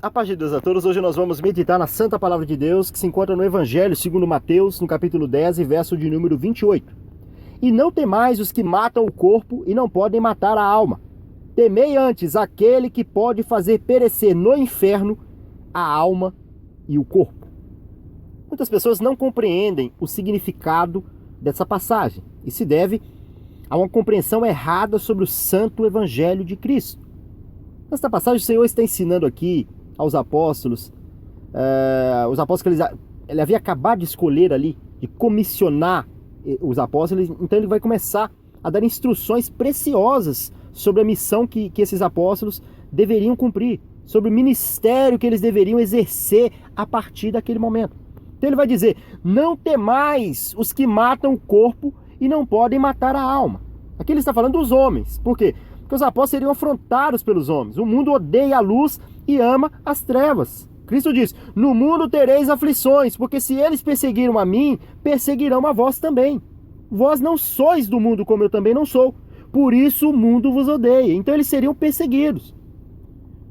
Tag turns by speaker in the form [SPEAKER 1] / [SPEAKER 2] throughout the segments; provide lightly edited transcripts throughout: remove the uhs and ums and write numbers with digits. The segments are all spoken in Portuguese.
[SPEAKER 1] A paz de Deus a todos. Hoje nós vamos meditar na Santa Palavra de Deus que se encontra no Evangelho segundo Mateus, no capítulo 10 e verso de número 28. E não temais os que matam o corpo e não podem matar a alma. Temei antes aquele que pode fazer perecer no inferno a alma e o corpo. Muitas pessoas não compreendem o significado dessa passagem e se deve a uma compreensão errada sobre o Santo Evangelho de Cristo. Nesta passagem o Senhor está ensinando aqui aos apóstolos, que ele havia acabado de escolher ali, de comissionar os apóstolos, então ele vai começar a dar instruções preciosas sobre a missão que esses apóstolos deveriam cumprir, sobre o ministério que eles deveriam exercer a partir daquele momento. Então ele vai dizer, não temais os que matam o corpo e não podem matar a alma. Aqui ele está falando dos homens, por quê? Porque os apóstolos seriam afrontados pelos homens. O mundo odeia a luz e ama as trevas. Cristo diz, no mundo tereis aflições, porque se eles perseguiram a mim, perseguirão a vós também. Vós não sois do mundo como eu também não sou. Por isso o mundo vos odeia. Então eles seriam perseguidos.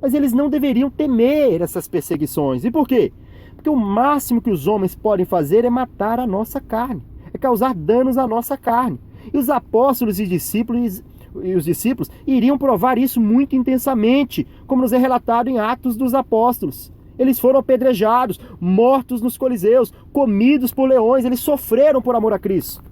[SPEAKER 1] Mas eles não deveriam temer essas perseguições. E por quê? Porque o máximo que os homens podem fazer é matar a nossa carne. É causar danos à nossa carne. E os apóstolos e os discípulos iriam provar isso muito intensamente, como nos é relatado em Atos dos Apóstolos. Eles foram apedrejados, mortos nos coliseus, comidos por leões, eles sofreram por amor a Cristo.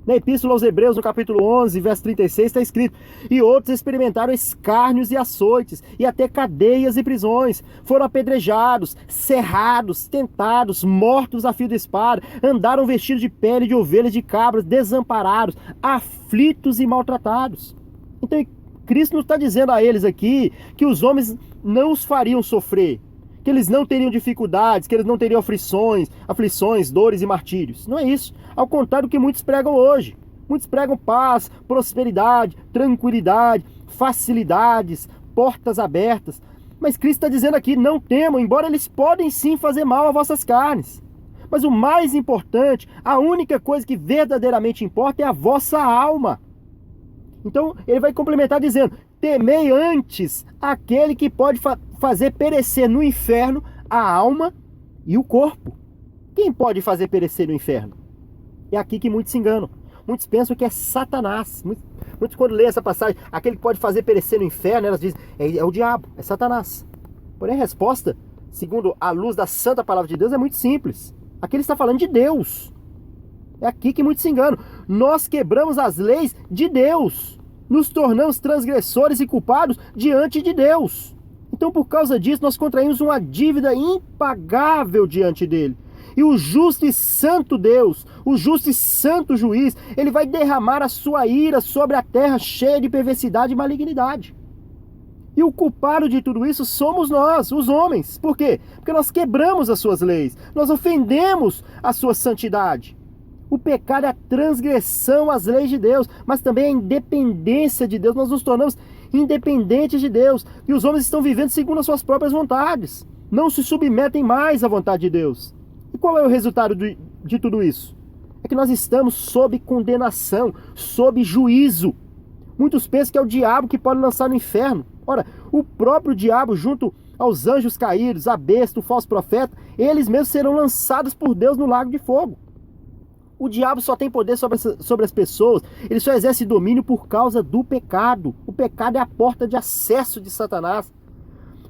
[SPEAKER 1] Na Epístola aos Hebreus, no capítulo 11, verso 36, está escrito, e outros experimentaram escárnios e açoites, e até cadeias e prisões, foram apedrejados, cerrados, tentados, mortos a fio de espada, andaram vestidos de pele de ovelhas, de cabras, desamparados, aflitos e maltratados. Então, Cristo não está dizendo a eles aqui que os homens não os fariam sofrer, que eles não teriam dificuldades, que eles não teriam aflições, dores e martírios. Não é isso. Ao contrário do que muitos pregam hoje. Muitos pregam paz, prosperidade, tranquilidade, facilidades, portas abertas. Mas Cristo está dizendo aqui, não temam, embora eles podem sim fazer mal a vossas carnes. Mas o mais importante, a única coisa que verdadeiramente importa é a vossa alma. Então ele vai complementar dizendo, temei antes aquele que pode fazer perecer no inferno a alma e o corpo. Quem pode fazer perecer no inferno? É aqui que muitos se enganam. Muitos pensam que é Satanás. Muitos quando lêem essa passagem, aquele que pode fazer perecer no inferno, elas dizem, é o diabo, é Satanás. Porém a resposta, segundo a luz da Santa Palavra de Deus, é muito simples. Aqui ele está falando de Deus. É aqui que muitos se enganam. Nós quebramos as leis de Deus. Nos tornamos transgressores e culpados diante de Deus. Então, por causa disso, nós contraímos uma dívida impagável diante dele. E o justo e santo Deus, o justo e santo juiz, ele vai derramar a sua ira sobre a terra cheia de perversidade e malignidade. E o culpado de tudo isso somos nós, os homens. Por quê? Porque nós quebramos as suas leis, nós ofendemos a sua santidade. O pecado é a transgressão às leis de Deus, mas também a independência de Deus. Nós nos tornamos independentes de Deus. E os homens estão vivendo segundo as suas próprias vontades. Não se submetem mais à vontade de Deus. E qual é o resultado de tudo isso? É que nós estamos sob condenação, sob juízo. Muitos pensam que é o diabo que pode lançar no inferno. Ora, o próprio diabo, junto aos anjos caídos, a besta, o falso profeta, eles mesmos serão lançados por Deus no lago de fogo. O diabo só tem poder sobre as pessoas, ele só exerce domínio por causa do pecado. O pecado é a porta de acesso de Satanás.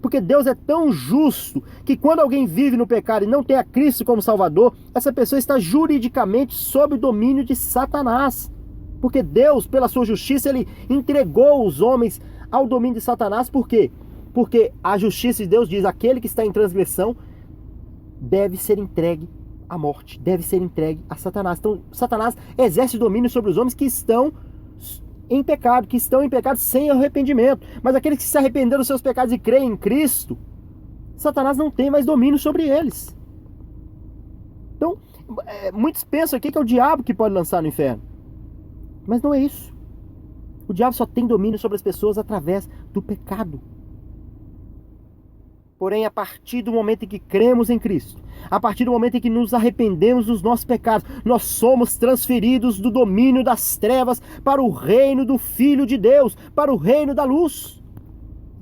[SPEAKER 1] Porque Deus é tão justo que quando alguém vive no pecado e não tem a Cristo como Salvador, essa pessoa está juridicamente sob o domínio de Satanás. Porque Deus, pela sua justiça, ele entregou os homens ao domínio de Satanás. Por quê? Porque a justiça de Deus diz, aquele que está em transgressão deve ser entregue a morte, deve ser entregue a Satanás. Então, Satanás exerce domínio sobre os homens que estão em pecado, sem arrependimento. Mas aqueles que se arrependeram dos seus pecados e creem em Cristo, Satanás não tem mais domínio sobre eles. Então, muitos pensam aqui que é o diabo que pode lançar no inferno. Mas não é isso. O diabo só tem domínio sobre as pessoas através do pecado. Porém, a partir do momento em que cremos em Cristo, a partir do momento em que nos arrependemos dos nossos pecados, nós somos transferidos do domínio das trevas para o reino do Filho de Deus, para o reino da luz.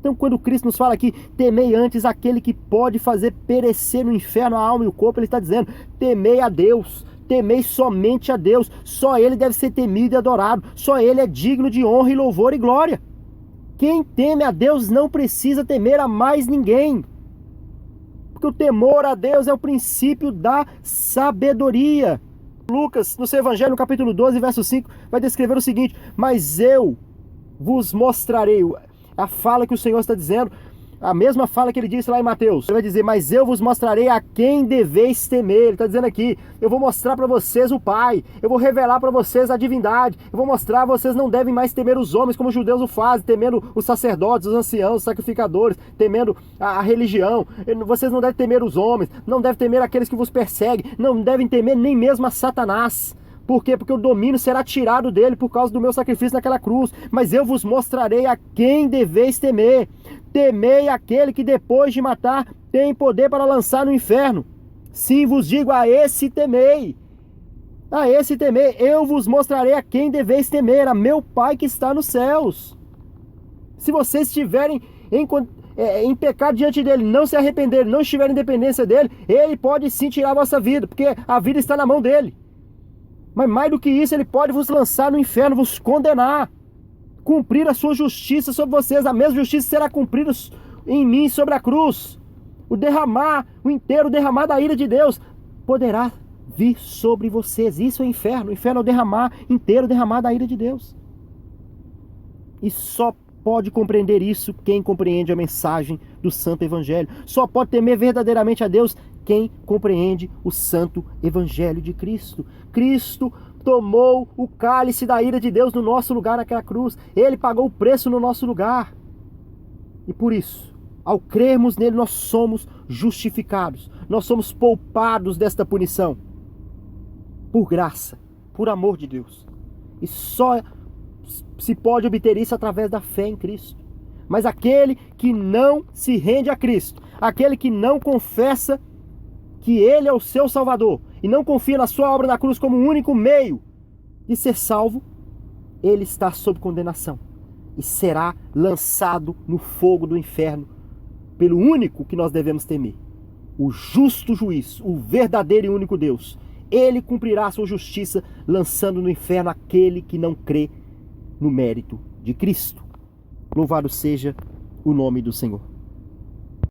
[SPEAKER 1] Então, quando Cristo nos fala aqui, temei antes aquele que pode fazer perecer no inferno a alma e o corpo, ele está dizendo, temei a Deus, temei somente a Deus, só Ele deve ser temido e adorado, só Ele é digno de honra e louvor e glória. Quem teme a Deus não precisa temer a mais ninguém, porque o temor a Deus é o princípio da sabedoria. Lucas, no seu Evangelho, no capítulo 12, verso 5, vai descrever o seguinte, mas eu vos mostrarei, a fala que o Senhor está dizendo, a mesma fala que ele disse lá em Mateus. Ele vai dizer, mas eu vos mostrarei a quem deveis temer. Ele está dizendo aqui, eu vou mostrar para vocês o Pai, eu vou revelar para vocês a divindade, eu vou mostrar, vocês não devem mais temer os homens como os judeus o fazem, temendo os sacerdotes, os anciãos, os sacrificadores, temendo a religião. Vocês não devem temer os homens, não devem temer aqueles que vos perseguem, não devem temer nem mesmo a Satanás. Por quê? Porque o domínio será tirado dele por causa do meu sacrifício naquela cruz. Mas eu vos mostrarei a quem deveis temer. Temei aquele que depois de matar tem poder para lançar no inferno. Sim, vos digo, a esse temei. A esse temei. Eu vos mostrarei a quem deveis temer, a meu Pai que está nos céus. Se vocês estiverem em pecado diante dele, não se arrependerem, não estiverem em dependência dele, ele pode sim tirar a vossa vida, porque a vida está na mão dele. Mas mais do que isso, ele pode vos lançar no inferno, vos condenar, cumprir a sua justiça sobre vocês. A mesma justiça será cumprida em mim sobre a cruz. O inteiro derramar da ira de Deus poderá vir sobre vocês. Isso é o inferno. O inferno é o derramar da ira de Deus. E só pode compreender isso quem compreende a mensagem do Santo Evangelho. Só pode temer verdadeiramente a Deus quem compreende o Santo Evangelho de Cristo. Cristo tomou o cálice da ira de Deus no nosso lugar naquela cruz. Ele pagou o preço no nosso lugar. E por isso, ao crermos nele, nós somos justificados. Nós somos poupados desta punição. Por graça, por amor de Deus. E só se pode obter isso através da fé em Cristo. Mas aquele que não se rende a Cristo, aquele que não confessa que Ele é o seu Salvador e não confia na sua obra na cruz como o único meio de ser salvo, ele está sob condenação e será lançado no fogo do inferno pelo único que nós devemos temer, o justo juiz, o verdadeiro e único Deus. Ele cumprirá a sua justiça lançando no inferno aquele que não crê no mérito de Cristo. Louvado seja o nome do Senhor.